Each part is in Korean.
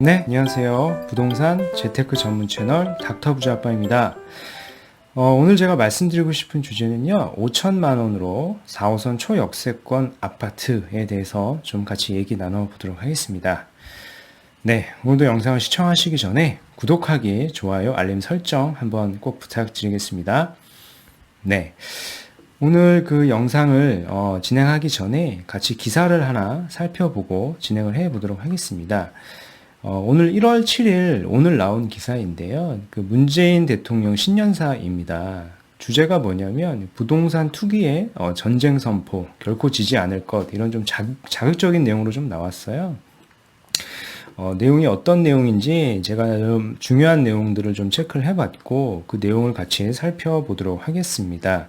네, 안녕하세요. 부동산 재테크 전문 채널 닥터부자 아빠입니다. 오늘 제가 말씀드리고 싶은 주제는요, 5천만 원으로 4호선 초역세권 아파트에 대해서 좀 같이 얘기 나눠보도록 하겠습니다. 네, 오늘도 영상을 시청하시기 전에 구독하기, 좋아요, 알림 설정 한번 꼭 부탁드리겠습니다. 네. 오늘 그 영상을 진행하기 전에 같이 기사를 하나 살펴보고 진행을 해 보도록 하겠습니다. 오늘 1월 7일 오늘 나온 기사인데요. 그 문재인 대통령 신년사입니다. 주제가 뭐냐면 부동산 투기의 전쟁 선포 결코 지지 않을 것, 이런 좀 자극적인 내용으로 좀 나왔어요. 내용이 어떤 내용인지 제가 좀 중요한 내용들을 좀 체크를 해봤고 그 내용을 같이 살펴보도록 하겠습니다.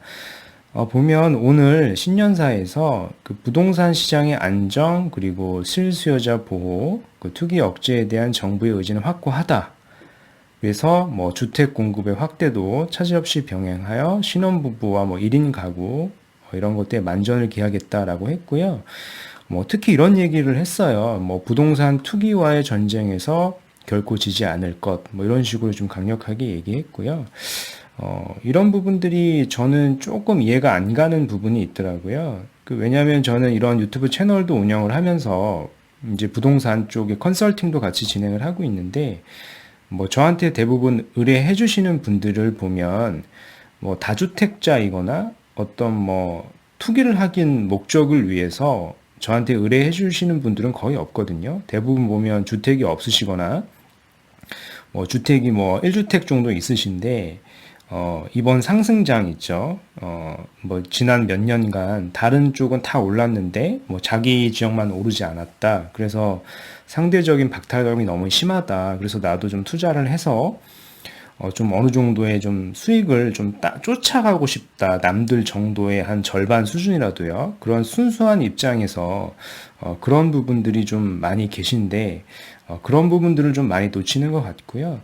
보면 오늘 신년사에서 그 부동산 시장의 안정, 그리고 실수요자 보호, 그 투기 억제에 대한 정부의 의지는 확고하다. 그래서 뭐 주택 공급의 확대도 차질없이 병행하여 신혼부부와 뭐 1인 가구 이런 것들에 만전을 기하겠다라고 했고요. 뭐 특히 이런 얘기를 했어요. 뭐 부동산 투기와의 전쟁에서 결코 지지 않을 것, 뭐 이런 식으로 좀 강력하게 얘기했고요. 이런 부분들이 저는 조금 이해가 안 가는 부분이 있더라고요. 왜냐하면 저는 이런 유튜브 채널도 운영을 하면서 이제 부동산 쪽에 컨설팅도 같이 진행을 하고 있는데, 뭐 저한테 대부분 의뢰해 주시는 분들을 보면 뭐 다주택자이거나 어떤 뭐 투기를 하긴 목적을 위해서 저한테 의뢰해 주시는 분들은 거의 없거든요. 대부분 보면 주택이 없으시거나 뭐 주택이 뭐 1주택 정도 있으신데 이번 상승장 있죠. 뭐 지난 몇 년간 다른 쪽은 다 올랐는데 뭐 자기 지역만 오르지 않았다. 그래서 상대적인 박탈감이 너무 심하다. 그래서 나도 좀 투자를 해서 좀 어느 정도의 좀 수익을 좀 쫓아가고 싶다. 남들 정도의 한 절반 수준이라도요. 그런 순수한 입장에서 그런 부분들이 좀 많이 계신데 그런 부분들을 좀 많이 놓치는 것 같고요.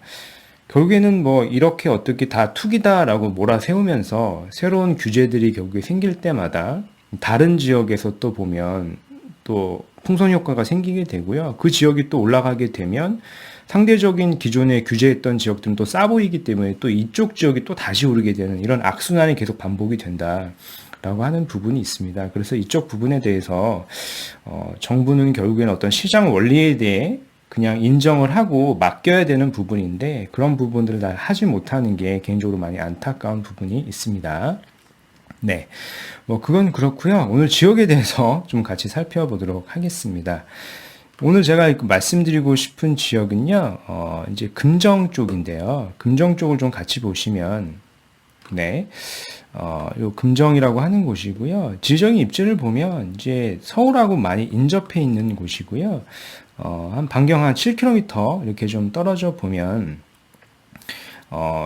결국에는 뭐 이렇게 어떻게 다 투기다라고 몰아세우면서 새로운 규제들이 결국에 생길 때마다 다른 지역에서 또 보면 또 풍선 효과가 생기게 되고요. 그 지역이 또 올라가게 되면 상대적인 기존에 규제했던 지역들은 또 싸 보이기 때문에 또 이쪽 지역이 또 다시 오르게 되는 이런 악순환이 계속 반복이 된다라고 하는 부분이 있습니다. 그래서 이쪽 부분에 대해서 정부는 결국에는 어떤 시장 원리에 대해 그냥 인정을 하고 맡겨야 되는 부분인데 그런 부분들을 다 하지 못하는 게 개인적으로 많이 안타까운 부분이 있습니다. 네. 뭐 그건 그렇고요. 오늘 지역에 대해서 좀 같이 살펴보도록 하겠습니다. 오늘 제가 말씀드리고 싶은 지역은요, 이제 금정 쪽인데요. 금정 쪽을 좀 같이 보시면, 네. 요 금정이라고 하는 곳이고요. 지리적인 입지를 보면 이제 서울하고 많이 인접해 있는 곳이고요. 한 반경 한 7km 이렇게 좀 떨어져 보면,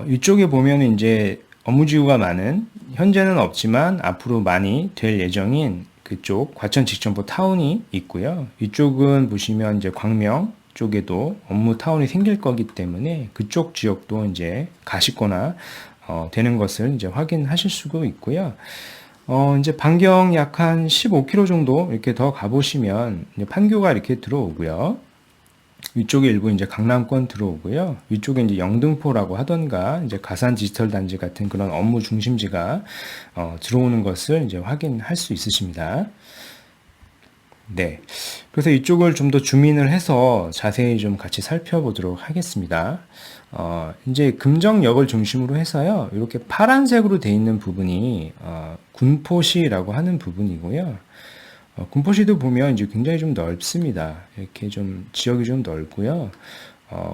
이쪽에 보면 이제 업무지구가 많은, 현재는 없지만 앞으로 많이 될 예정인 그쪽 과천 직전부 타운이 있고요. 이쪽은 보시면 이제 광명 쪽에도 업무 타운이 생길 거기 때문에 그쪽 지역도 이제 가시거나 되는 것을 이제 확인하실 수가 있고요. 이제 반경 약 한 15km 정도 이렇게 더 가보시면 이제 판교가 이렇게 들어오고요. 위쪽에 일부 이제 강남권 들어오고요. 위쪽에 이제 영등포라고 하던가 이제 가산 디지털 단지 같은 그런 업무 중심지가 들어오는 것을 이제 확인할 수 있으십니다. 네. 그래서 이쪽을 좀 더 주민을 해서 자세히 좀 같이 살펴보도록 하겠습니다. 이제 금정역을 중심으로 해서요. 이렇게 파란색으로 되어 있는 부분이 군포시라고 하는 부분이고요. 군포시도 보면 이제 굉장히 좀 넓습니다. 이렇게 좀 지역이 좀 넓고요.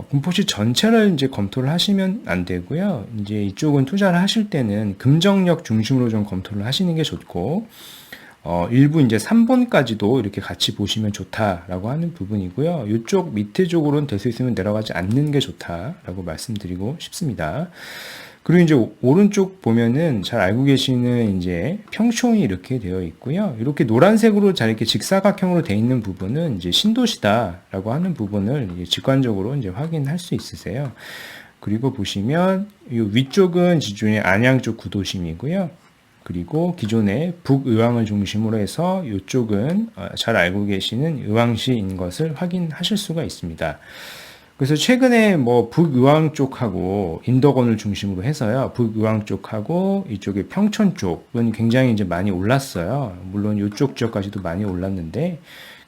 군포시 전체를 이제 검토를 하시면 안 되고요. 이제 이쪽은 투자를 하실 때는 금정역 중심으로 좀 검토를 하시는 게 좋고, 일부 이제 3번까지도 이렇게 같이 보시면 좋다라고 하는 부분이고요. 이쪽 밑에 쪽으로는 될 수 있으면 내려가지 않는 게 좋다라고 말씀드리고 싶습니다. 그리고 이제 오른쪽 보면은 잘 알고 계시는 이제 평촌이 이렇게 되어 있고요. 이렇게 노란색으로 잘 이렇게 직사각형으로 되어 있는 부분은 이제 신도시다라고 하는 부분을 이제 직관적으로 이제 확인할 수 있으세요. 그리고 보시면 이 위쪽은 기존의 안양 쪽 구도심이고요. 그리고 기존의 북의왕을 중심으로 해서 이쪽은 잘 알고 계시는 의왕시인 것을 확인하실 수가 있습니다. 그래서 최근에 뭐 북의왕 쪽하고 인덕원을 중심으로 해서요. 북의왕 쪽하고 이쪽에 평촌 쪽은 굉장히 이제 많이 올랐어요. 물론 이쪽 지역까지도 많이 올랐는데,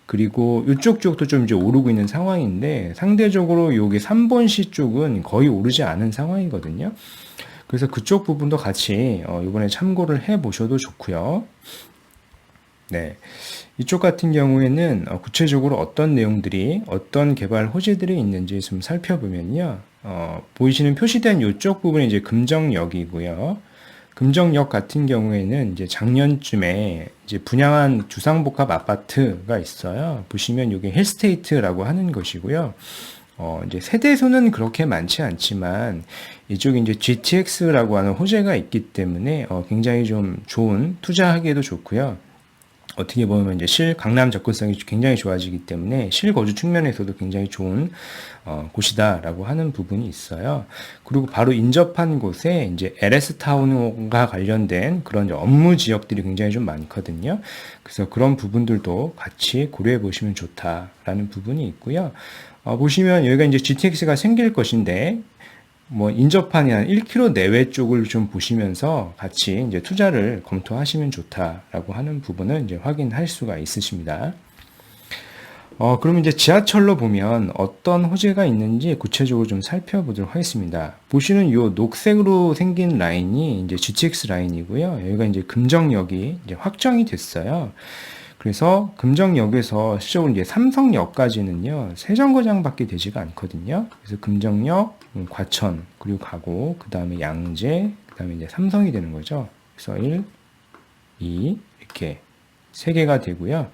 그리고 이쪽 지역도 좀 이제 오르고 있는 상황인데, 상대적으로 여기 3번시 쪽은 거의 오르지 않은 상황이거든요. 그래서 그쪽 부분도 같이 이번에 참고를 해 보셔도 좋고요. 네. 이쪽 같은 경우에는 구체적으로 어떤 내용들이, 어떤 개발 호재들이 있는지 좀 살펴보면요. 보이시는 표시된 이쪽 부분이 이제 금정역이고요. 금정역 같은 경우에는 이제 작년쯤에 이제 분양한 주상복합 아파트가 있어요. 보시면 이게 힐스테이트라고 하는 것이고요. 이제 세대수는 그렇게 많지 않지만 이쪽에 이제 GTX라고 하는 호재가 있기 때문에 굉장히 좀 좋은, 투자하기에도 좋고요. 어떻게 보면 이제 강남 접근성이 굉장히 좋아지기 때문에 실거주 측면에서도 굉장히 좋은 곳이다라고 하는 부분이 있어요. 그리고 바로 인접한 곳에 이제 LS 타운과 관련된 그런 이제 업무 지역들이 굉장히 좀 많거든요. 그래서 그런 부분들도 같이 고려해 보시면 좋다라는 부분이 있고요. 보시면 여기가 이제 GTX가 생길 것인데, 뭐 인접한이 한 1km 내외 쪽을 좀 보시면서 같이 이제 투자를 검토하시면 좋다라고 하는 부분을 이제 확인할 수가 있으십니다. 그러면 이제 지하철로 보면 어떤 호재가 있는지 구체적으로 좀 살펴보도록 하겠습니다. 보시는 이 녹색으로 생긴 라인이 이제 GTX 라인이고요. 여기가 이제 금정역이 이제 확정이 됐어요. 그래서 금정역에서 실적으로 이제 삼성역까지는요, 세 정거장밖에 되지가 않거든요. 그래서 금정역, 과천, 그리고 가고, 그 다음에 양재, 그 다음에 이제 삼성이 되는 거죠. 그래서 1, 2, 이렇게 세 개가 되고요.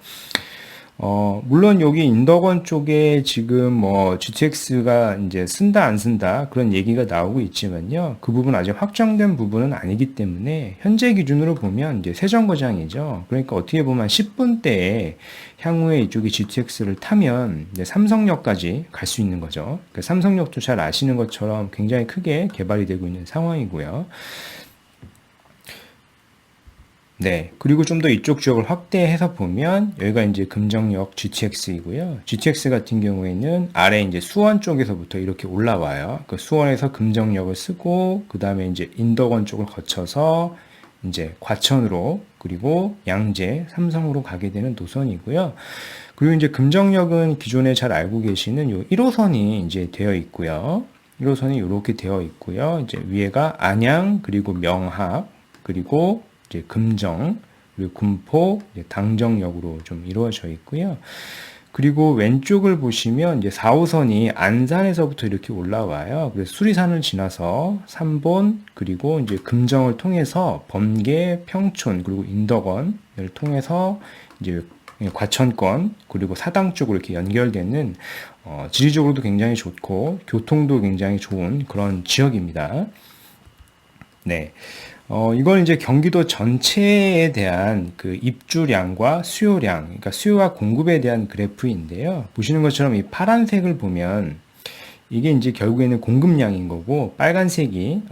물론 여기 인덕원 쪽에 지금 뭐 GTX가 이제 쓴다 안 쓴다 그런 얘기가 나오고 있지만요. 그 부분 아직 확정된 부분은 아니기 때문에 현재 기준으로 보면 이제 세 정거장이죠. 그러니까 어떻게 보면 10분대에 향후에 이쪽에 GTX를 타면 이제 삼성역까지 갈 수 있는 거죠. 그러니까 삼성역도 잘 아시는 것처럼 굉장히 크게 개발이 되고 있는 상황이고요. 네. 그리고 좀 더 이쪽 지역을 확대해서 보면 여기가 이제 금정역 GTX이고요. GTX 같은 경우에는 아래 이제 수원 쪽에서부터 이렇게 올라와요. 그 수원에서 금정역을 쓰고 그 다음에 이제 인덕원 쪽을 거쳐서 이제 과천으로 그리고 양재, 삼성으로 가게 되는 노선이고요. 그리고 이제 금정역은 기존에 잘 알고 계시는 요 1호선이 이제 되어 있고요. 1호선이 이렇게 되어 있고요. 이제 위에가 안양 그리고 명학 그리고 이제 금정, 그리고 군포, 당정역으로 좀 이루어져 있고요. 그리고 왼쪽을 보시면 이제 4호선이 안산에서부터 이렇게 올라와요. 그래서 수리산을 지나서 삼본, 그리고 이제 금정을 통해서 범계, 평촌, 그리고 인덕원을 통해서 이제 과천권, 그리고 사당 쪽으로 이렇게 연결되는, 지리적으로도 굉장히 좋고, 교통도 굉장히 좋은 그런 지역입니다. 네. 이건 이제 경기도 전체에 대한 그 입주량과 수요량, 그러니까 수요와 공급에 대한 그래프인데요. 보시는 것처럼 이 파란색을 보면 이게 이제 결국에는 공급량인 거고, 빨간색이,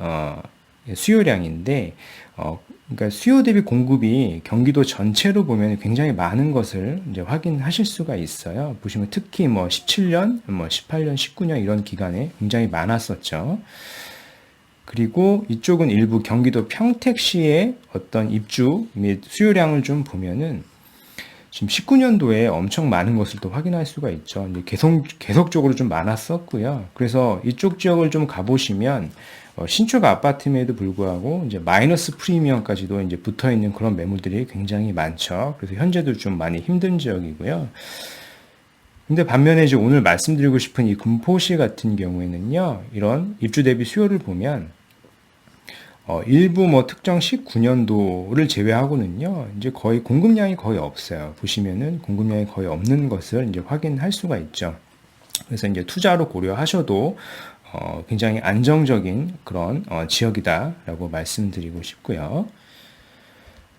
수요량인데, 그러니까 수요 대비 공급이 경기도 전체로 보면 굉장히 많은 것을 이제 확인하실 수가 있어요. 보시면 특히 뭐 17년, 뭐 18년, 19년 이런 기간에 굉장히 많았었죠. 그리고 이쪽은 일부 경기도 평택시의 어떤 입주 및 수요량을 좀 보면은 지금 19년도에 엄청 많은 것을 또 확인할 수가 있죠. 이제 계속적으로 좀 많았었고요. 그래서 이쪽 지역을 좀 가보시면 신축 아파트임에도 불구하고 이제 마이너스 프리미엄까지도 이제 붙어 있는 그런 매물들이 굉장히 많죠. 그래서 현재도 좀 많이 힘든 지역이고요. 근데 반면에 이제 오늘 말씀드리고 싶은 이 금포시 같은 경우에는요, 이런 입주 대비 수요를 보면 일부 뭐 특정 19년도를 제외하고는요, 이제 거의 공급량이 거의 없어요. 보시면은 공급량이 거의 없는 것을 이제 확인할 수가 있죠. 그래서 이제 투자로 고려하셔도 굉장히 안정적인 그런 지역이다라고 말씀드리고 싶고요.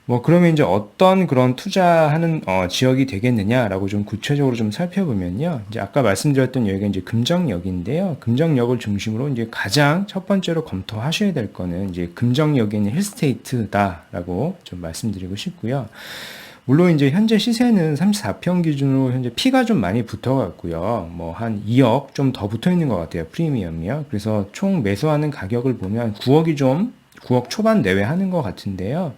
뭐 그러면 이제 어떤 그런 투자하는 지역이 되겠느냐라고 좀 구체적으로 좀 살펴보면요. 이제 아까 말씀드렸던 여기가 이제 금정역인데요. 금정역을 중심으로 이제 가장 첫 번째로 검토하셔야 될 거는 이제 금정역에 있는 힐스테이트다라고 좀 말씀드리고 싶고요. 물론 이제 현재 시세는 34평 기준으로 현재 P가 좀 많이 붙어갔고요. 뭐 한 2억 좀 더 붙어 있는 것 같아요. 프리미엄이요. 그래서 총 매수하는 가격을 보면 9억 초반 내외 하는 것 같은데요.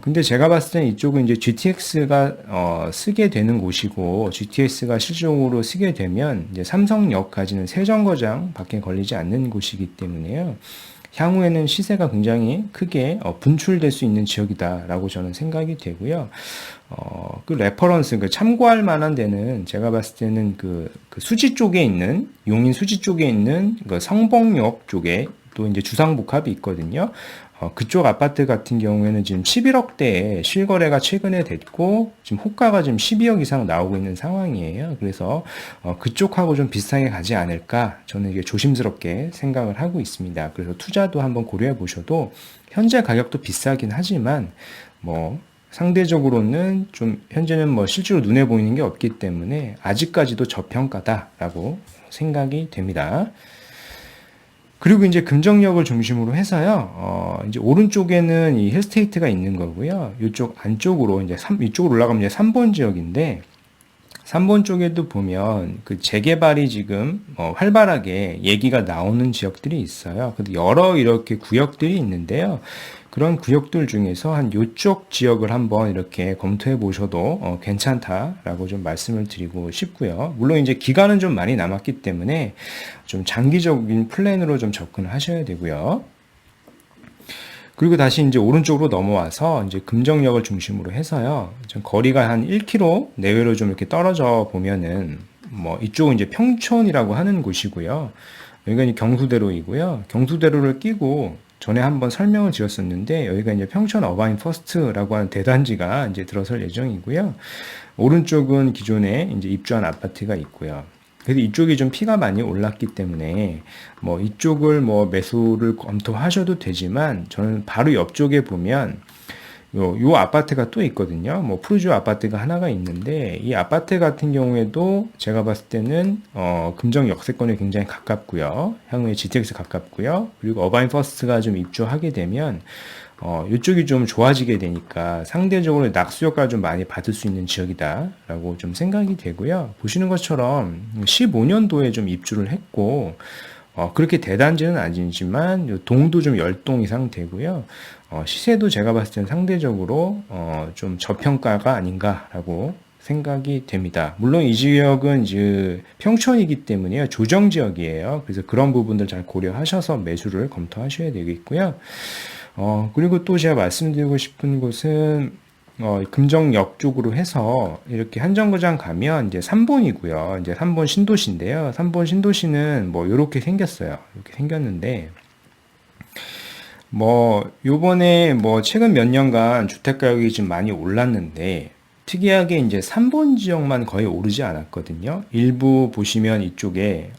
근데 제가 봤을 때는 이쪽은 이제 GTX가, 쓰게 되는 곳이고, GTX가 실질적으로 쓰게 되면, 이제 삼성역까지는 세 정거장 밖에 걸리지 않는 곳이기 때문에요. 향후에는 시세가 굉장히 크게 분출될 수 있는 지역이다라고 저는 생각이 되고요. 그 레퍼런스, 그 참고할 만한 데는 제가 봤을 때는 그 수지 쪽에 있는, 용인 수지 쪽에 있는 그 성봉역 쪽에 또 이제 주상복합이 있거든요. 그쪽 아파트 같은 경우에는 지금 11억대에 실거래가 최근에 됐고, 지금 호가가 지금 12억 이상 나오고 있는 상황이에요. 그래서, 그쪽하고 좀 비슷하게 가지 않을까, 저는 이게 조심스럽게 생각을 하고 있습니다. 그래서 투자도 한번 고려해 보셔도, 현재 가격도 비싸긴 하지만, 뭐, 상대적으로는 좀, 현재는 뭐 실제로 눈에 보이는 게 없기 때문에, 아직까지도 저평가다라고 생각이 됩니다. 그리고 이제 금정역을 중심으로 해서요, 이제 오른쪽에는 이 힐스테이트가 있는 거고요. 이쪽 안쪽으로 이쪽으로 올라가면 이제 3번 지역인데, 3번 쪽에도 보면 그 재개발이 지금 활발하게 얘기가 나오는 지역들이 있어요. 근데 여러 이렇게 구역들이 있는데요. 그런 구역들 중에서 한 요쪽 지역을 한번 이렇게 검토해 보셔도 괜찮다라고 좀 말씀을 드리고 싶고요. 물론 이제 기간은 좀 많이 남았기 때문에 좀 장기적인 플랜으로 좀 접근을 하셔야 되고요. 그리고 다시 이제 오른쪽으로 넘어와서 이제 금정역을 중심으로 해서요. 좀 거리가 한 1km 내외로 좀 이렇게 떨어져 보면은 뭐 이쪽은 이제 평촌이라고 하는 곳이고요. 여기가 이제 경수대로이고요. 경수대로를 끼고 전에 한번 설명을 드렸었는데 여기가 이제 평촌 어바인 퍼스트라고 하는 대단지가 이제 들어설 예정이고요. 오른쪽은 기존에 이제 입주한 아파트가 있고요. 그래서 이쪽이 좀 피가 많이 올랐기 때문에 뭐 이쪽을 뭐 매수를 검토하셔도 되지만 저는 바로 옆쪽에 보면 요 아파트가 또 있거든요. 뭐 푸르지오 아파트가 하나가 있는데 이 아파트 같은 경우에도 제가 봤을 때는 금정 역세권에 굉장히 가깝고요. 향후에 GTX 가깝고요. 그리고 어바인 퍼스트가 좀 입주하게 되면 이쪽이 좀 좋아지게 되니까 상대적으로 낙수 효과를 좀 많이 받을 수 있는 지역이다라고 좀 생각이 되고요. 보시는 것처럼 15년도에 좀 입주를 했고 그렇게 대단지는 아니지만 동도 좀 10동 이상 되고요. 시세도 제가 봤을 때는 상대적으로 좀 저평가가 아닌가라고 생각이 됩니다. 물론 이 지역은 이제 평촌이기 때문에요. 조정 지역이에요. 그래서 그런 부분들 잘 고려하셔서 매수를 검토하셔야 되겠고요. 그리고 또 제가 말씀드리고 싶은 곳은 금정역 쪽으로 해서 이렇게 한정거장 가면 이제 3본이고요. 이제 3본 신도시인데요. 3본 신도시는 뭐 요렇게 생겼어요. 이렇게 생겼는데 뭐 요번에 뭐 최근 몇 년간 주택 가격이 좀 많이 올랐는데 특이하게 이제 3본 지역만 거의 오르지 않았거든요. 일부 보시면 이쪽에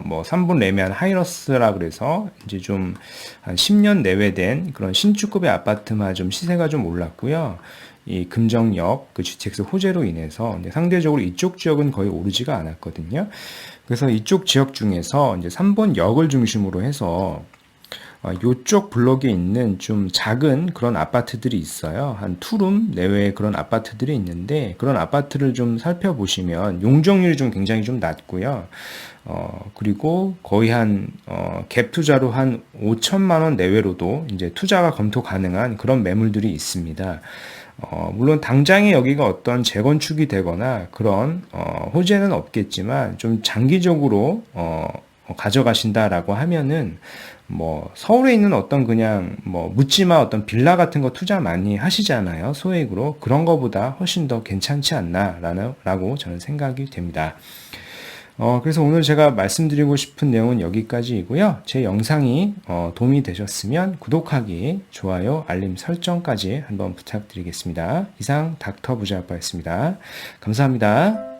뭐 3본 레미안 하이러스라 그래서 이제 좀 한 10년 내외 된 그런 신축급의 아파트만 좀 시세가 좀 올랐고요. 이 금정역 그 GTX 호재로 인해서 상대적으로 이쪽 지역은 거의 오르지가 않았거든요. 그래서 이쪽 지역 중에서 이제 3번 역을 중심으로 해서 요쪽 블록에 있는 좀 작은 그런 아파트들이 있어요. 한 투룸 내외의 그런 아파트들이 있는데 그런 아파트를 좀 살펴보시면 용적률이 좀 굉장히 좀 낮고요. 그리고 거의 갭 투자로 한 5천만 원 내외로도 이제 투자가 검토 가능한 그런 매물들이 있습니다. 물론 당장에 여기가 어떤 재건축이 되거나 그런 호재는 없겠지만 좀 장기적으로 가져가신다라고 하면은 뭐 서울에 있는 어떤 그냥 뭐 묻지마 어떤 빌라 같은 거 투자 많이 하시잖아요. 소액으로 그런 거보다 훨씬 더 괜찮지 않나라고 저는 생각이 됩니다. 그래서 오늘 제가 말씀드리고 싶은 내용은 여기까지이고요. 제 영상이 도움이 되셨으면 구독하기, 좋아요, 알림 설정까지 한번 부탁드리겠습니다. 이상 닥터 부자아빠였습니다. 감사합니다.